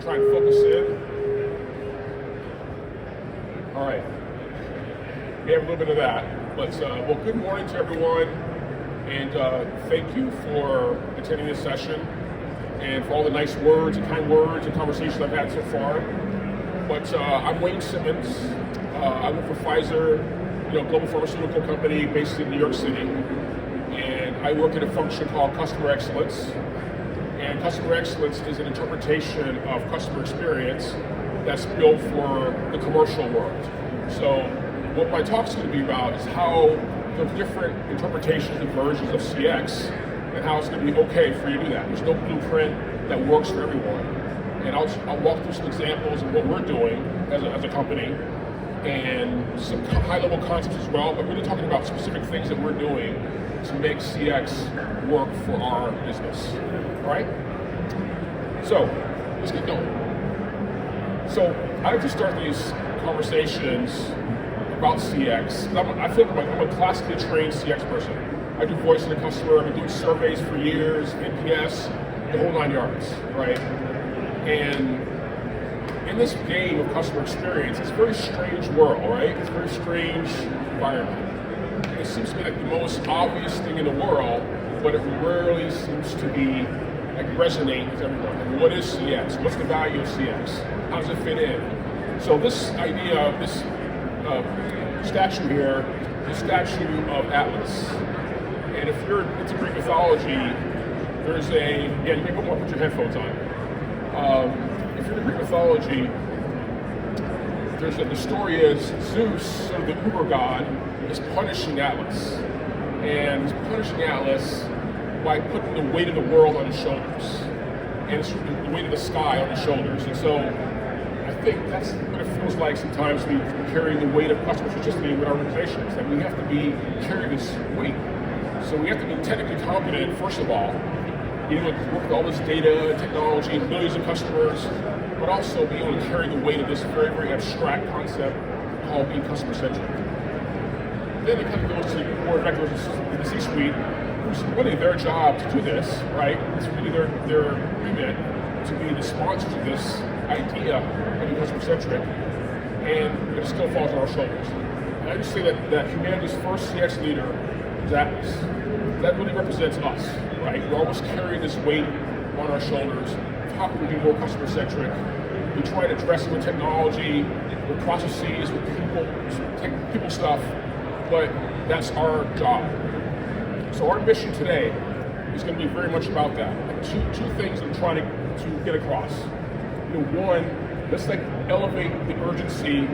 Try and focus in. All right. We have a little bit of that. But, well, good morning to everyone. And thank you for attending this session and for all the nice words and kind words and conversations I've had so far. But I'm Wayne Simmons. I work for Pfizer, global pharmaceutical company based in New York City. And I work in a function called customer excellence. And customer excellence is an interpretation of customer experience that's built for the commercial world. So what my talk's going to be about is how the different interpretations and versions of CX and how it's going to be okay for you to do that. There's no blueprint that works for everyone. And I'll walk through some examples of what we're doing as a company and some high-level concepts as well, but really talking about specific things that we're doing to make CX work for our business. All right? So, let's get going. So, I like to start these conversations about CX. I feel like I'm a classically trained CX person. I do voice of the customer, I've been doing surveys for years, NPS, the whole 9 yards, right? And in this game of customer experience, it's a very strange world, right? It's a very strange environment. It seems to be like the most obvious thing in the world, but it rarely seems to be resonate with everyone. And what is CX? What's the value of CX? How does it fit in? So this idea, this statue here, the statue of Atlas. And if you're into Greek mythology, there's you may want to put your headphones on. If you're into Greek mythology, the story is Zeus, sort of the uber god, is punishing Atlas. And he's punishing Atlas by putting the weight of the world on his shoulders. And it's the weight of the sky on his shoulders. And so I think that's what it feels like sometimes we carry the weight of customer centricity with our organizations, that we have to carry this weight. So we have to be technically competent, first of all, work with all this data, technology, millions of customers, but also be able to carry the weight of this very, very abstract concept called being customer centric. Then it kind of goes to more executives in the C-suite, who's really their job to do this, right? It's really their remit to be the sponsors of this idea of being customer centric, and it still falls on our shoulders. And I just say that humanity's first CX leader is Atlas. That really represents us, right? We always carry this weight on our shoulders. How can we be more customer centric? We try to address it with technology, with processes, with people stuff, but that's our job. So our mission today is going to be very much about that. Two things I'm trying to get across. One, let's elevate the urgency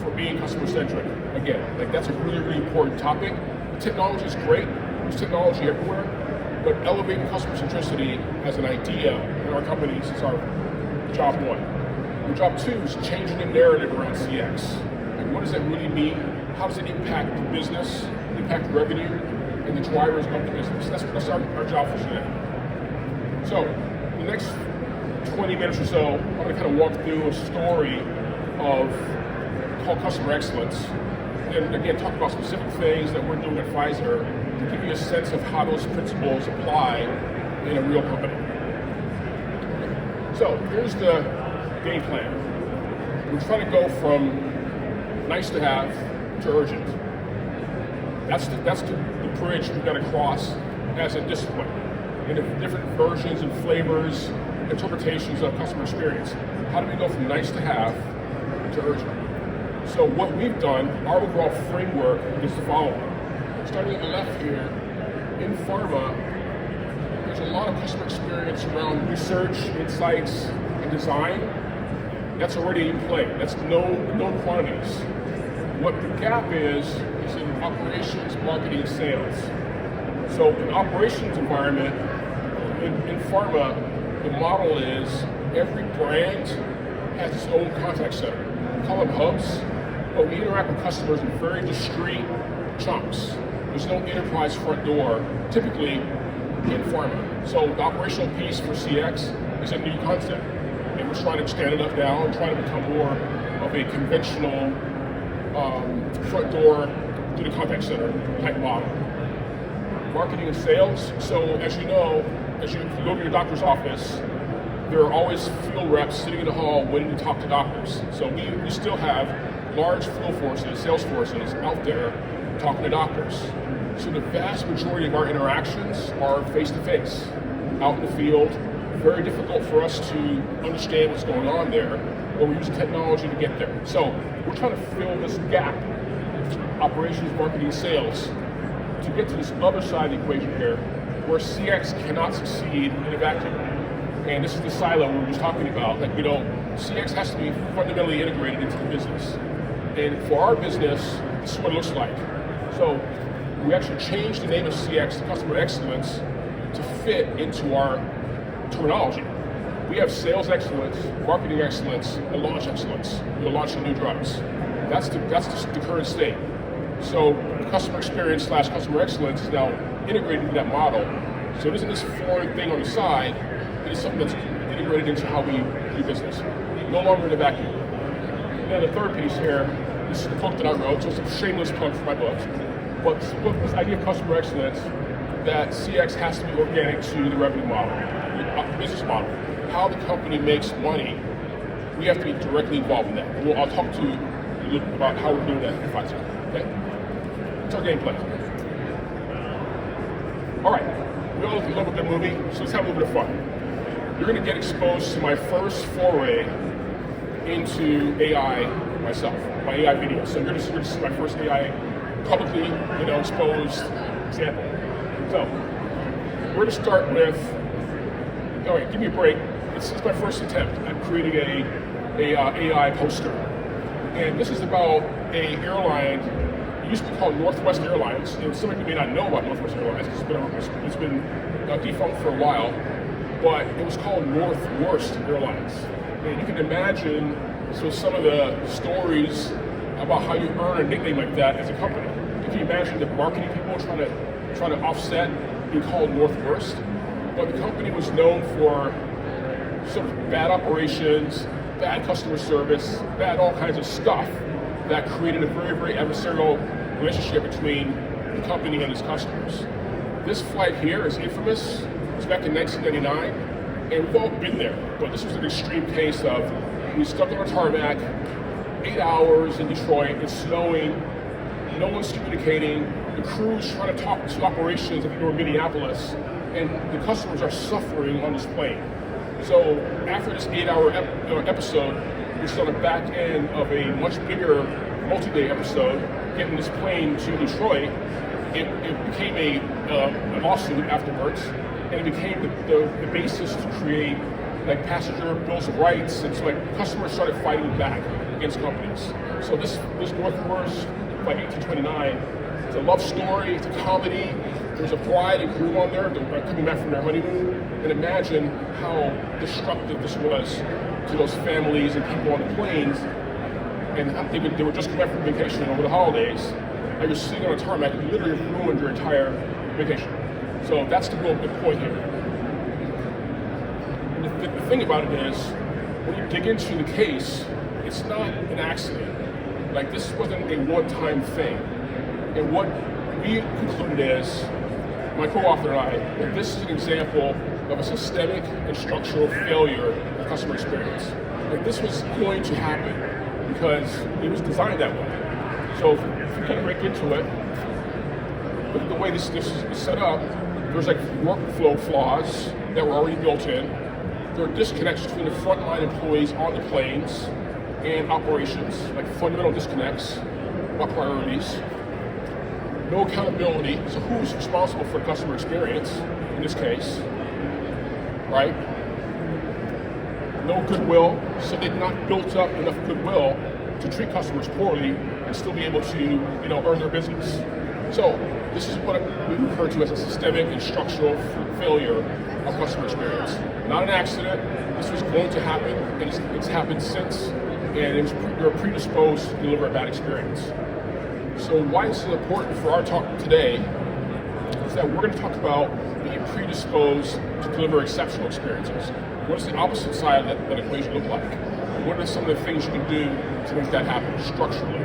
for being customer centric. Again, that's a really, really important topic. Technology is great. There's technology everywhere, but elevating customer centricity as an idea in our companies is our job one. And job two is changing the narrative around CX. What does that really mean? How does it impact the business, impact revenue, and the drivers of the business? That's our job for today. So, the next 20 minutes or so, I'm going to kind of walk through a story called Customer Excellence, and again, talk about specific things that we're doing at Pfizer to give you a sense of how those principles apply in a real company. So, here's the game plan. We're trying to go from nice to have to urgent. That's the bridge we've got to cross as a discipline in the different versions and flavors, interpretations of customer experience. How do we go from nice to have to urgent? So what we've done, our overall framework is the following. Starting at the left here, in pharma, there's a lot of customer experience around research, insights, and design. That's already in play. That's known quantities. What the gap is in operations, marketing, and sales. So in operations environment, in pharma, the model is every brand has its own contact center. We call them hubs, but we interact with customers in very discrete chunks. There's no enterprise front door, typically in pharma. So the operational piece for CX is a new concept, and we're trying to stand it up now and try to become more of a conventional front door to the contact center type model. Marketing and sales. So as you know, as you go to your doctor's office, there are always field reps sitting in the hall waiting to talk to doctors. So we still have large field forces, sales forces out there talking to doctors. So the vast majority of our interactions are face-to-face, out in the field. Very difficult for us to understand what's going on there, but we use technology to get there. So we're trying to fill this gap, operations, marketing, sales, to get to this other side of the equation here, where CX cannot succeed in a vacuum. And this is the silo we were just talking about. Like, CX has to be fundamentally integrated into the business. And for our business, this is what it looks like. So we actually changed the name of CX to Customer Excellence to fit into our terminology. We have sales excellence, marketing excellence, and launch excellence. We're launching new drugs. That's the current state. So customer experience / customer excellence is now integrated into that model. So it isn't this foreign thing on the side. It is something that's integrated into how we do business. No longer in a vacuum. And then the third piece here, this is the book that I wrote, so it's a shameless plug for my book. But this idea of customer excellence, that CX has to be organic to the revenue model, the business model. How the company makes money, we have to be directly involved in that. And I'll talk to you a little bit about how we're doing that at Pfizer. Okay? It's our game plan. All right, we all love a good movie, so let's have a little bit of fun. You're going to get exposed to my first foray into AI myself, my AI video. So you're going to see my first AI publicly, exposed example. So we're going to start with. All right, give me a break. This is my first attempt at creating a AI poster, and this is about a airline. It used to be called Northwest Airlines, and some of you may not know about Northwest Airlines. It's been defunct for a while, but it was called Northwest Airlines. And you can imagine some of the stories about how you earn a nickname like that as a company. You can imagine the marketing people trying to offset being called Northwest. But the company was known for sort of bad operations, bad customer service, bad all kinds of stuff that created a very, very adversarial relationship between the company and its customers. This flight here is infamous. It's back in 1999, and we've all been there. But this was an extreme case of we stuck on a tarmac, 8 hours in Detroit, it's snowing, no one's communicating, the crew's trying to talk to operations if you're in Minneapolis, and the customers are suffering on this plane. So after this 8-hour episode, we're still on the back end of a much bigger multi-day episode, getting this plane to Detroit. It became a lawsuit afterwards, and it became the basis to create passenger bills of rights, and so customers started fighting back against companies. So this Northwest by 1829, it's a love story, it's a comedy. There's a bride and groom on there coming back from their honeymoon, and imagine how destructive this was to those families and people on the planes. And they were just coming back from vacation over the holidays, and you're sitting on a tarmac and literally ruined your entire vacation. So that's the real good point here. And the thing about it is, when you dig into the case, it's not an accident. This wasn't a one-time thing. And what we concluded is, my co-author and I, that this is an example of a systemic and structural failure of customer experience. This was going to happen because it was designed that way. So if you kind of break into it, look at the way this is set up. There's workflow flaws that were already built in. There are disconnects between the frontline employees on the planes and operations, fundamental disconnects about priorities. No accountability, so who's responsible for customer experience in this case, right? No goodwill, so they've not built up enough goodwill to treat customers poorly and still be able to, earn their business. So this is what we refer to as a systemic and structural failure of customer experience. Not an accident. This was going to happen, and it's happened since, and you're predisposed to deliver a bad experience. So why it's so important for our talk today is that we're going to talk about being predisposed to deliver exceptional experiences. What does the opposite side of that equation look like? What are some of the things you can do to make that happen structurally?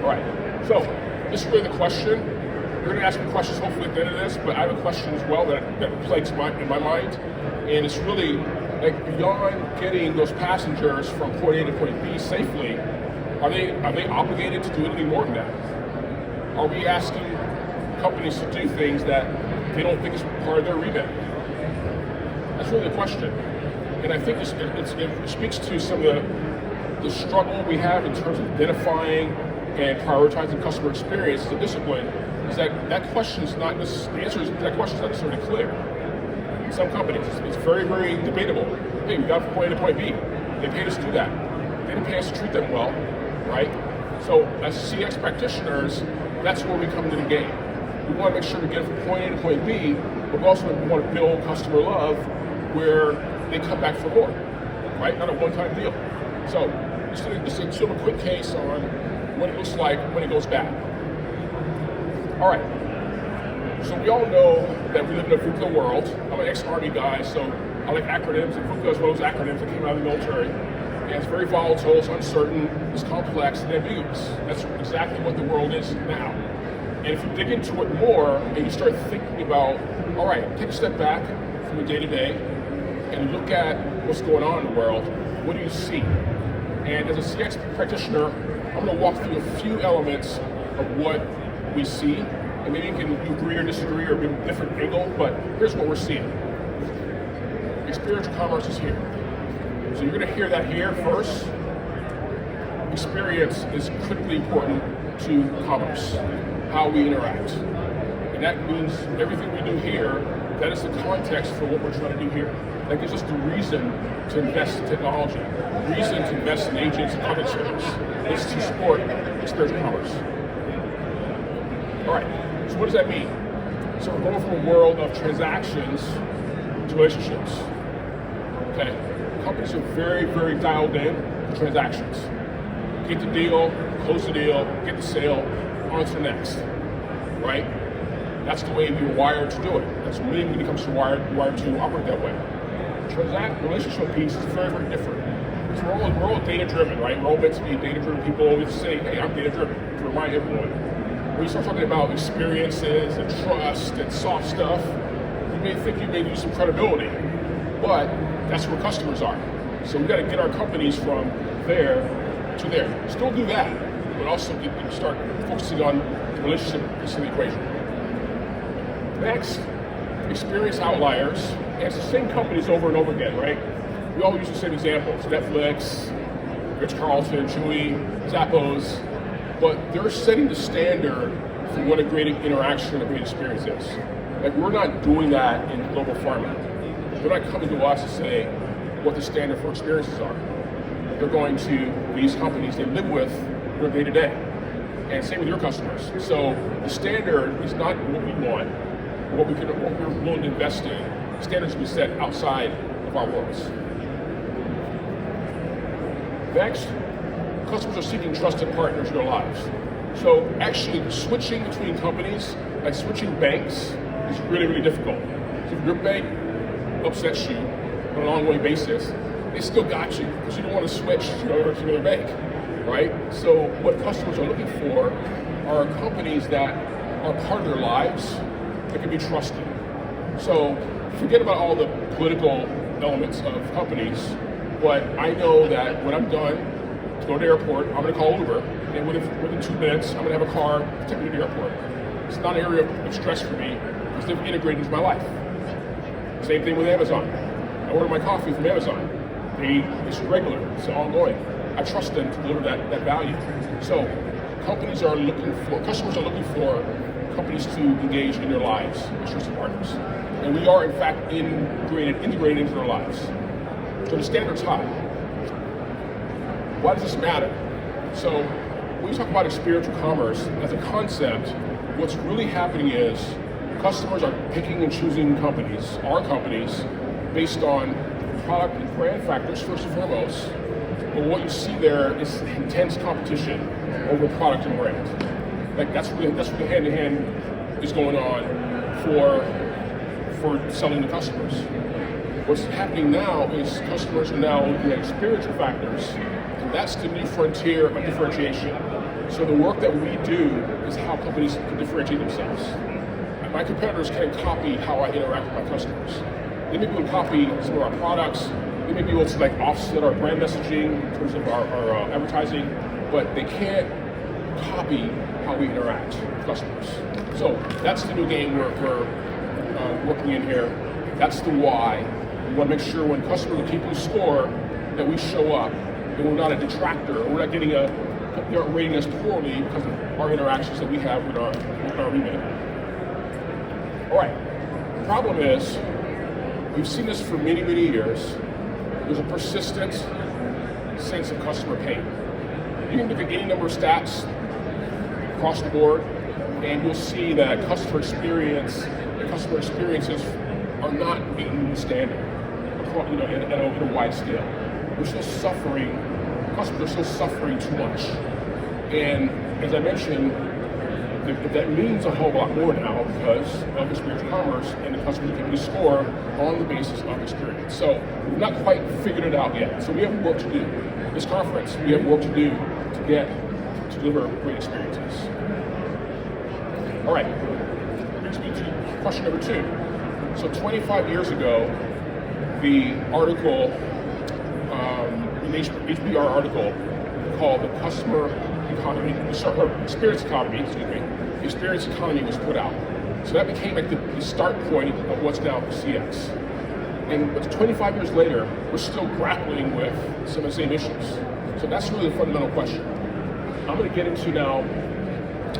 All right, so this is really the question. We're going to ask some questions hopefully at the end of this, but I have a question as well that plagues in my mind. And it's really like beyond getting those passengers from point A to point B safely, are they obligated to do anything more than that? Are we asking companies to do things that they don't think is part of their remit? That's really the question. And I think it speaks to some of the struggle we have in terms of identifying and prioritizing customer experience as a discipline, is that question is not, the answer is that question is not necessarily clear. In some companies, it's very, very debatable. Hey, we got from point A to point B. They paid us to do that. They didn't pay us to treat them well, right? So as CX practitioners, that's where we come into the game. We want to make sure we get from point A to point B, but we also want to build customer love where they come back for more, right? Not a one-time deal. So just a sort of a quick case on what it looks like when it goes bad. All right, so we all know that we live in a VUCA world. I'm an ex-Army guy, so I like acronyms, and VUCA is one of those acronyms that came out of the military. And it's very volatile, it's uncertain, it's complex, and ambiguous. That's exactly what the world is now. And if you dig into it more, and you start thinking about, all right, take a step back from the day-to-day, and look at what's going on in the world, what do you see? And as a CX practitioner, I'm going to walk through a few elements of what we see, and maybe you can agree or disagree or maybe a different angle, but here's what we're seeing. Experiential commerce is here. So you're going to hear that here first. Experience is critically important to commerce, how we interact. And that means everything we do here, that is the context for what we're trying to do here. That gives us the reason to invest in technology, reason to invest in agents and other services. It's to support experiential commerce. All right, so what does that mean? So we're going from a world of transactions to relationships. Okay, companies are very, very dialed in to transactions. Get the deal, close the deal, get the sale, on to the next, right? That's the way we were wired to do it. That's really when it comes to wired to operate that way. Relationship piece is very, very different. So we're all data-driven, right? We're all meant to be data-driven people. Always say, hey, I'm data-driven, to remind everyone. When you start talking about experiences and trust and soft stuff, you may think you may lose some credibility, but that's where customers are. So we've got to get our companies from there to there. Still do that, but also start focusing on the relationship piece of the equation. Next, experience outliers. And it's the same companies over and over again, right? We all use the same examples: Netflix, Ritz-Carlton, Chewy, Zappos, but they're setting the standard for what a great interaction, a great experience is. Like, we're not doing that in global pharma. They're not coming to us to say what the standard for experiences are. They're going to these companies they live with their day-to-day. And same with your customers. So the standard is not what we want, what we're willing to invest in. Standards we set outside of our worlds. Next, customers are seeking trusted partners in their lives. So actually switching between companies, like switching banks, is really, really difficult. So if your bank upsets you on an ongoing basis, they still got you because you don't want to switch to another bank, right? So what customers are looking for are companies that are part of their lives that can be trusted. So forget about all the political elements of companies, but I know that when I'm done to go to the airport, I'm going to call Uber, and within 2 minutes, I'm going to have a car to take me to the airport. It's not an area of stress for me because they've integrated into my life. Same thing with Amazon. I order my coffee from Amazon. It's regular, it's ongoing. I trust them to deliver that value. So customers are looking for companies to engage in their lives as trusted partners. And we are, in fact, integrated into their lives. So the standard's high. Why does this matter? So when we talk about experiential commerce as a concept, what's really happening is customers are picking and choosing companies, our companies, based on product and brand factors first and foremost. But what you see there is intense competition over product and brand. Like that's what the hand-in-hand is going on for selling to customers. What's happening now is customers are now looking at experiential factors, and that's the new frontier of differentiation. So the work that we do is how companies can differentiate themselves. My competitors can't copy how I interact with my customers. They may be able to copy some of our products. They may be able to like offset our brand messaging in terms of our advertising, but they can't copy how we interact with customers. So that's the new game we're working in here. That's the why. We want to make sure when customers are keeping score that we show up and we're not a detractor, or we're not getting they're rating us poorly because of our interactions that we have with our remit. All right, the problem is, we've seen this for many, many years. There's a persistent sense of customer pain. You can look at any number of stats across the board, and you'll see that customer experiences are not meeting the standard, at a wide scale. We're still suffering. Customers are still suffering too much, and as I mentioned, that means a whole lot more now because of experiential commerce, and the customers can score on the basis of experience. So we've not quite figured it out yet. So we have work to do. This conference, we have work to do to deliver great experiences. All right, brings me to question number 2. So 25 years ago, the article, an HBR article called the Customer Economy, Experience Economy, Experience Economy was put out. So that became like the start point of what's now CX. And 25 years later, we're still grappling with some of the same issues. So that's really the fundamental question. I'm going to get into now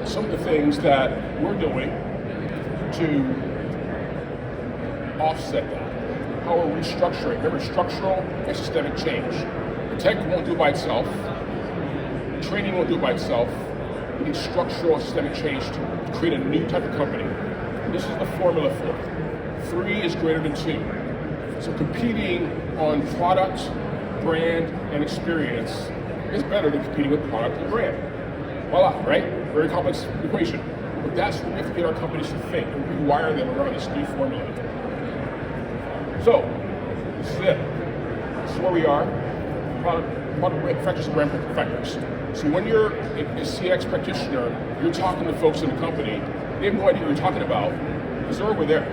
some of the things that we're doing to offset that. How we're restructuring. Remember, structural and systemic change. The tech won't do it by itself. Training won't do it by itself. We need structural and systemic change to create a new type of company. And this is the formula for it. 3 is greater than 2. So competing on product, brand, and experience is better than competing with product and brand. Voila, right? Very complex equation. But that's what we have to get our companies to think and rewire them around this new formula. So, this is it. This is where we are. Product factors and brand factors. So when you're a CX practitioner, you're talking to folks in the company, they have no idea what you're talking about because they're over there.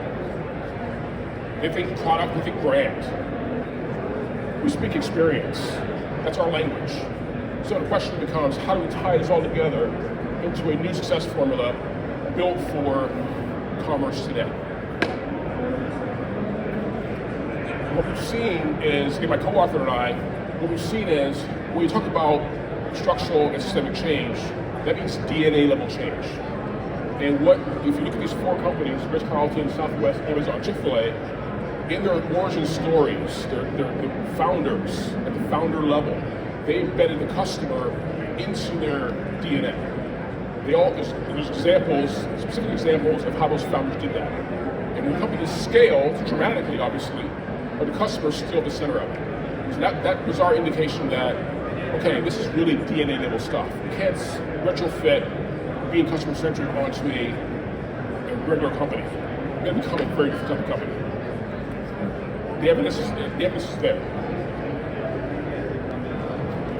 They think product, they think brand. We speak experience. That's our language. So the question becomes, how do we tie this all together into a new success formula built for commerce today? What we've seen is, my co-author and I, what we've seen is, when you talk about structural and systemic change, that means DNA level change. And if you look at these 4 companies, Ritz-Carlton, Southwest, Amazon, Chick-fil-A, in their origin stories, the founders, at the founder level, they embedded the customer into their DNA. There's examples, specific examples of how those founders did that. And when companies scaled dramatically, obviously, but the customer is still the center of it. So that was our indication that, okay, this is really DNA level stuff. You can't retrofit being customer centric onto a regular company. You're going to become a very different type of company. The evidence is there.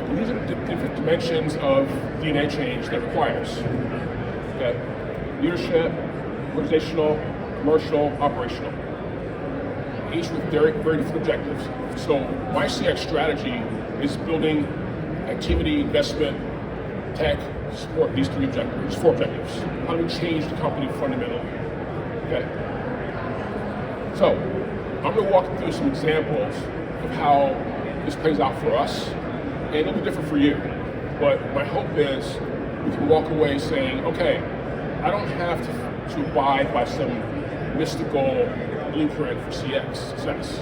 And these are the different dimensions of DNA change that requires. Okay? Leadership, organizational, commercial, operational. Each with very, very different objectives. So my CX strategy is building activity, investment, tech, support these 3 objectives, 4 objectives. How do we change the company fundamentally? Okay? So, I'm going to walk through some examples of how this plays out for us, and it'll be different for you. But my hope is we can walk away saying, okay, I don't have to abide by some mystical blueprint for CX success.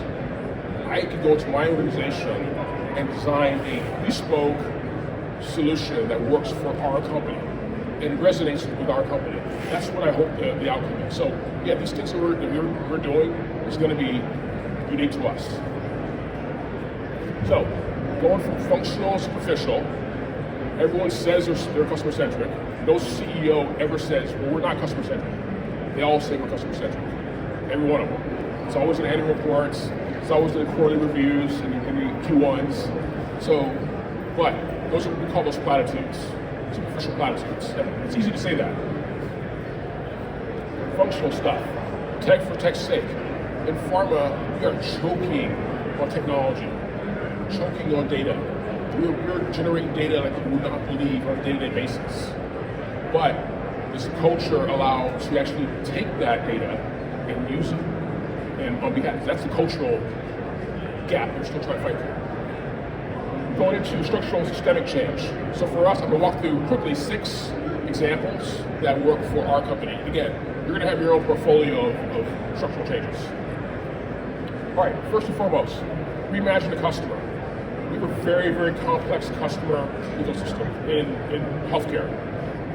I could go to my organization and design a bespoke solution that works for our company and resonates with our company. That's what I hope the outcome is. So yeah, these things that we're doing is going to be unique to us. So going from functional to superficial, everyone says they're customer centric. No CEO ever says, well, we're not customer centric. They all say we're customer centric. Every one of them. It's always in annual reports. It's always in the quarterly reviews and the Q1s. So, but we call those platitudes, superficial platitudes. It's easy to say that. Functional stuff, tech for tech's sake. in pharma, we are choking on technology, choking on data. We're generating data like you would not believe on a day-to-day basis. But this culture allows to actually take that data and use it. And on behalf, that's the cultural gap we're still trying to fight through. Going into structural and systemic change. So for us, I'm going to walk through quickly 6 examples that work for our company. Again, you're going to have your own portfolio of structural changes. All right, first and foremost, reimagine the customer. We have a very, very complex customer ecosystem in healthcare.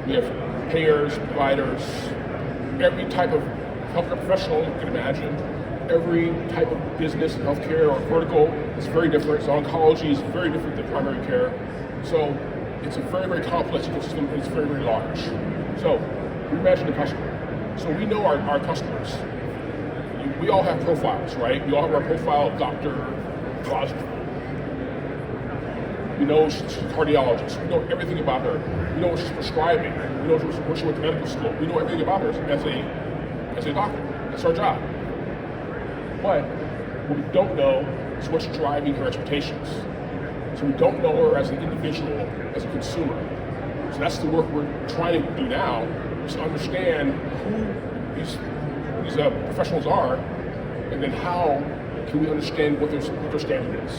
We have payers, providers, every type of healthcare professional you can imagine, every type of business in healthcare or vertical is very different. So oncology is very different than primary care. So it's a very, very complex ecosystem, and it's very, very large. So reimagine the customer. So we know our customers. We all have profiles, right? We all have our profile of Dr. Cosby. We know she's a cardiologist. We know everything about her. We know what she's prescribing. We know what she went to medical school. We know everything about her as a doctor. That's our job. But what we don't know is what's driving her expectations. So we don't know her as an individual, as a consumer. So that's the work we're trying to do now, is to understand who these professionals are, and then how can we understand what their standard is.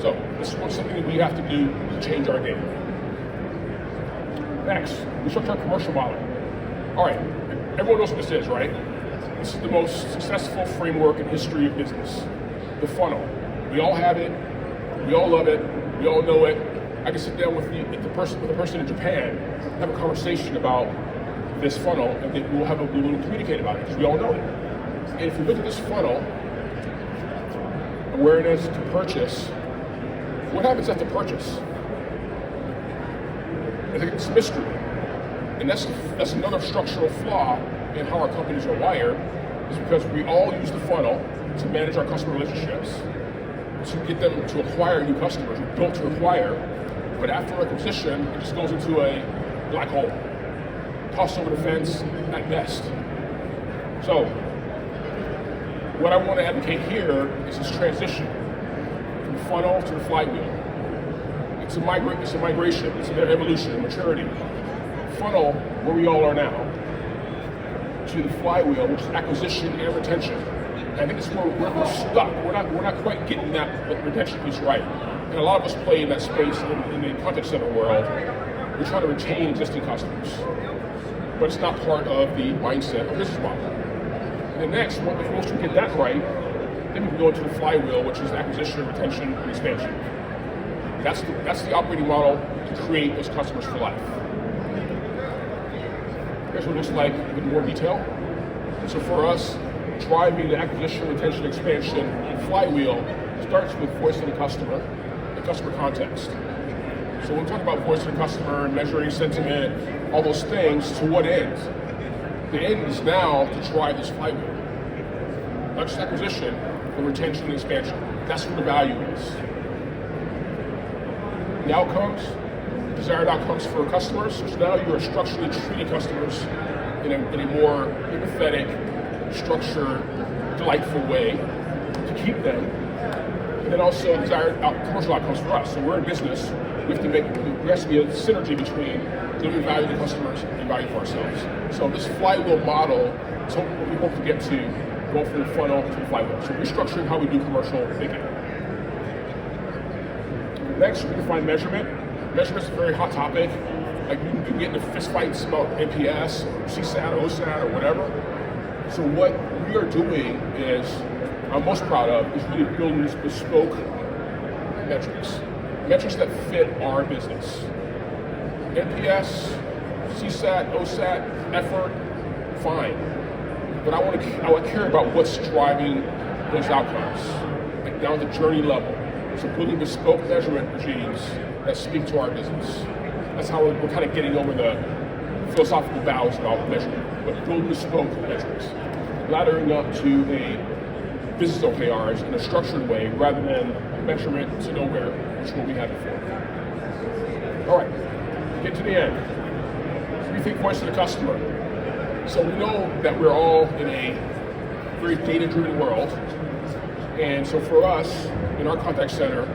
So this is something that we have to do to change our game. Next, we structure our commercial model. All right, everyone knows what this is, right? This is the most successful framework in history of business. The funnel. We all have it. We all love it. We all know it. I can sit down with a person in Japan, have a conversation about this funnel, and then we'll communicate about it because we all know it. And if you look at this funnel, awareness to purchase, what happens after purchase? I think it's mystery. And that's another structural flaw in how our companies are wired, is because we all use the funnel to manage our customer relationships, to get them to acquire new customers. We're built to acquire, but after acquisition, it just goes into a black hole. Tossed over the fence at best. So, what I want to advocate here is this transition from the funnel to the flywheel. It's a migration, it's an evolution, a maturity. Funnel, where we all are now, to the flywheel, which is acquisition and retention. And I think it's where we're stuck. We're not quite getting that retention piece right. And a lot of us play in that space in the contact center world. We're trying to retain existing customers, but it's not part of the mindset or business model. And then next, once we get that right, then we can go into the flywheel, which is acquisition, retention, and expansion. That's the operating model to create those customers for life. Here's what it looks like in more detail. So for us, driving the acquisition, retention, expansion, and flywheel starts with voice of the customer and customer context. So when we talk about voice of the customer, measuring sentiment, all those things, to what end? The end is now to drive this flywheel. Not just acquisition, but retention and expansion. That's where the value is. The outcomes, desired outcomes for customers. So now you are structurally treating customers in a more empathetic, structured, delightful way to keep them. And then also desired commercial outcomes for us. So we're in business. There has to be a synergy between delivering value to customers and value for ourselves. So this flywheel model is what we hope to get to, go from the funnel to the flywheel. So restructuring how we do commercial thinking. Next, we define measurement. Measurement is a very hot topic. Like you can get into fist fights about NPS, or CSAT, or OSAT, or whatever. So what we are doing is, I'm most proud of, is really building these bespoke metrics. Metrics that fit our business. NPS, CSAT, OSAT, effort, fine. But I care about what's driving those outcomes, like down the journey level. So building bespoke measurement regimes that speak to our business. That's how we're kind of getting over the philosophical bows about measurement, but building bespoke metrics. Laddering up to a business OKRs in a structured way rather than measurement to nowhere, which is what we had before. All right, get to the end. Rethink voice of the customer. So we know that we're all in a very data-driven world. And so for us, in our contact center,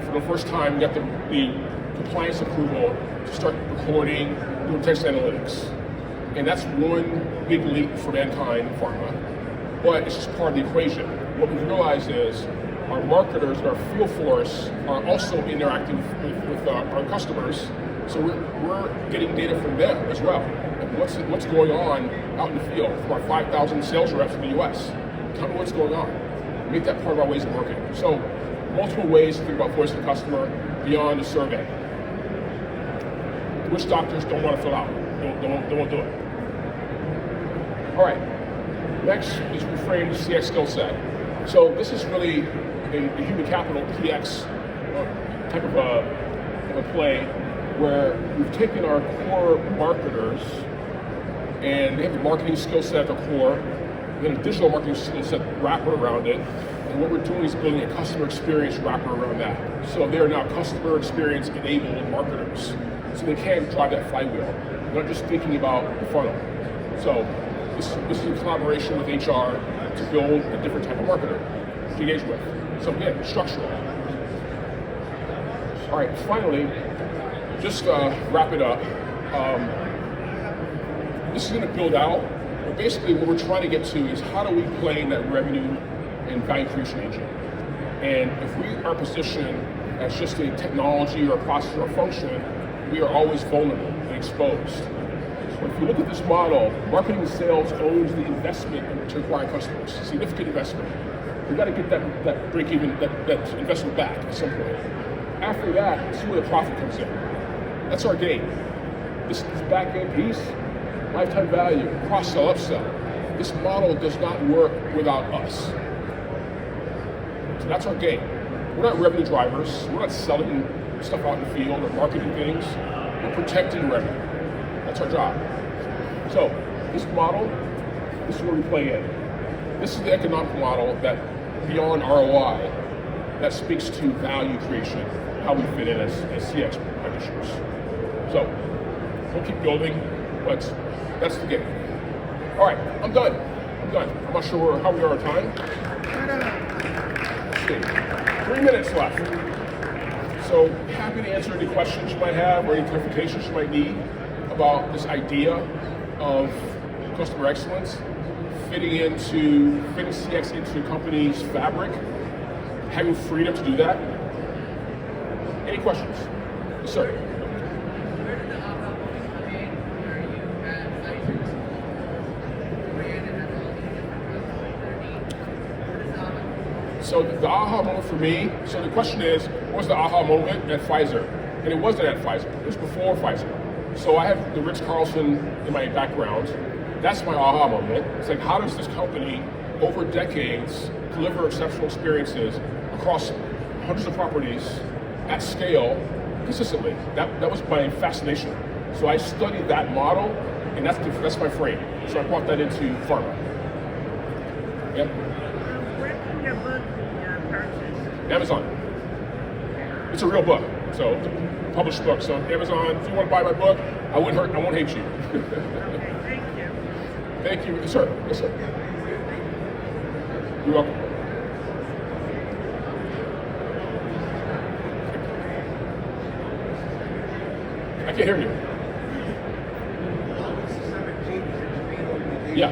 for the first time, we got the compliance approval to start recording, doing text analytics. And that's one big leap for mankind in pharma, but it's just part of the equation. What we realize is our marketers and our field force are also interacting with our customers, so we're getting data from them as well. And what's going on out in the field from our 5,000 sales reps in the US? Tell me what's going on. Make that part of our ways of working. So multiple ways to think about voice of the customer beyond a survey. Which doctors don't want to fill out? Don't do it. All right, next is reframe the CX skill set. So this is really a human capital PX type of a play where we've taken our core marketers and they have a marketing skill set at the core, then a digital marketing skill set wrapper around it, and what we're doing is building a customer experience wrapper around that. So they are now customer experience enabled marketers. So they can drive that flywheel. They're not just thinking about the funnel. So this is a collaboration with HR to build a different type of marketer to engage with. So again, structural. All right, finally, just wrap it up. This is going to build out, but basically what we're trying to get to is how do we play in that revenue and value creation engine? And if we are positioned as just a technology or a process or a function, we are always vulnerable and exposed. But if you look at this model, marketing and sales owns the investment to acquire customers, significant investment. We've got to get that break even, that investment back at some point. After that, see where the profit comes in. That's our game. This back end piece, lifetime value, cross-sell, upsell. This model does not work without us. So that's our game. We're not revenue drivers. We're not selling stuff out in the field or marketing things. We're protecting revenue. That's our job. So this model, this is where we play in. This is the economic model that beyond ROI, that speaks to value creation, how we fit in as CX practitioners. So we'll keep building, but that's the game. All right, I'm done. I'm not sure how we are on time. Let's see. 3 minutes left. So happy to answer any questions you might have or any clarifications you might need about this idea of customer excellence, fitting CX into a company's fabric, having freedom to do that. Any questions? Yes, sir. Where did the aha moment come in where you had Pfizer brand and had all these different customers underneath? What is the aha moment? So the aha moment for me, so the question is, what was the aha moment at Pfizer? And it wasn't at Pfizer, it was before Pfizer. So I have the Ritz-Carlton in my background. That's my aha moment. It's like, how does this company, over decades, deliver exceptional experiences across hundreds of properties at scale consistently? That was my fascination. So I studied that model, and that's my frame. So I brought that into pharma. Yep. Where can your book be purchased? Amazon. It's a real book, so it's a published book. So Amazon, if you want to buy my book, I won't hate you. Okay, thank you. Thank you. Yes, sir. Yes, sir. You're welcome. I can't hear you. Yeah.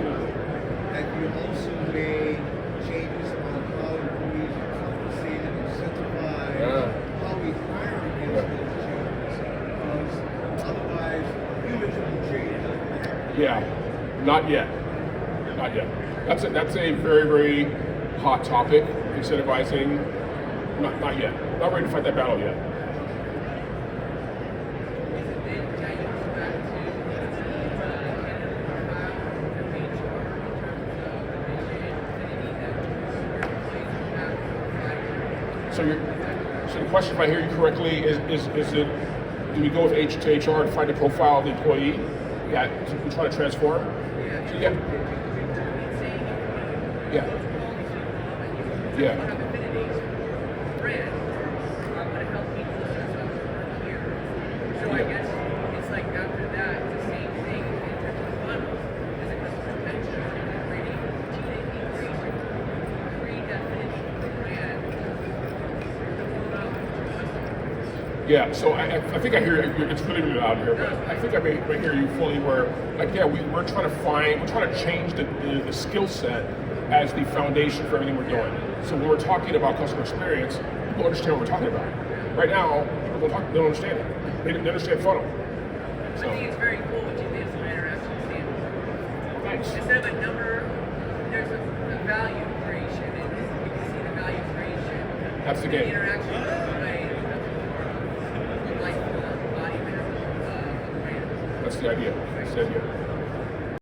That you also made changes on how employees are compensated, incentivized, how we hire against those changes. Because otherwise, humans will change. Yeah. Not yet. Not yet. That's a very, very hot topic. Incentivizing. Not yet. Not ready to fight that battle yet. So the question, if I hear you correctly, is it, do we go with to HR to find a profile of the employee that we try to transform? So yeah. So I guess it's like after that, it's the same thing in terms of funnel. As a customer retention and creating increase Yeah, so I think I hear you. It's really, really loud here, but I think I may hear you fully where, like, yeah, we're trying to change the skill set as the foundation for everything we're doing. So when we're talking about customer experience, people understand what we're talking about. Right now, people they don't understand it. They understand photo. I So, think it's very cool what you did from an interaction standpoint. thanks. Instead of a number, there's a value creation, and you can see the value creation. That's the The game. interaction is the way like the embodiment of the brand. That's the idea. That's the idea.